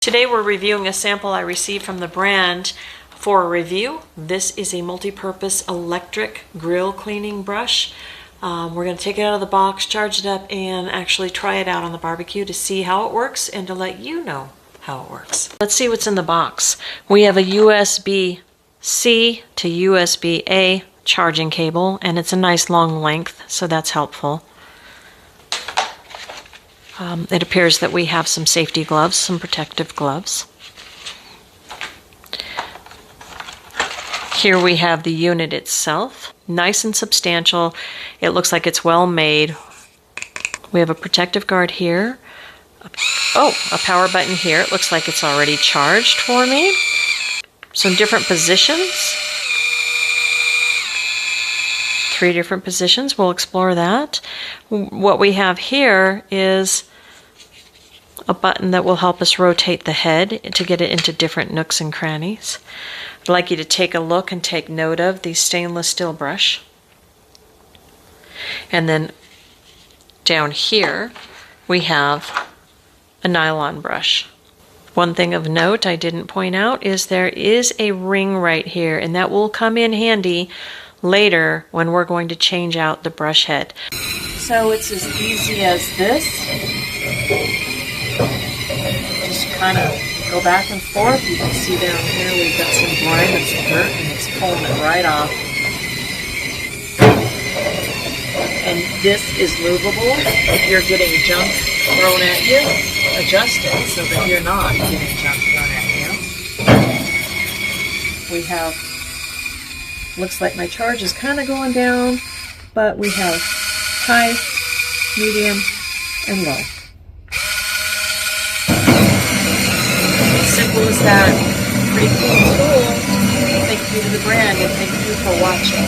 Today we're reviewing a sample I received from the brand for a review. This is a multi-purpose electric grill cleaning brush. We're going to take it out of the box, charge it up, and actually try it out on the barbecue to see how it works and to let you know how it works. Let's see what's in the box. We have a USB-C to USB-A charging cable, and it's a nice long length, so that's helpful. It appears that we have some safety gloves, some protective gloves. Here we have the unit itself, nice and substantial. It looks like it's well made. We have a protective guard here. A power button here. It looks like it's already charged for me. Some different positions. 3 different positions. We'll explore that. What we have here is a button that will help us rotate the head to get it into different nooks and crannies. I'd like you to take a look and take note of the stainless steel brush. And then down here we have a nylon brush. One thing of note I didn't point out is there is a ring right here, and that will come in handy later when we're going to change out the brush head. So it's as easy as this. Just kind of go back and forth. You can see down here we've got some grime and some dirt, and it's pulling it right off. And this is movable. If you're getting junk thrown at you, adjust it so that you're not getting junk thrown at you. We have, looks like my charge is kind of going down, but we have high, medium, and low. Simple as that. Pretty cool tool. Thank you to the brand and thank you for watching.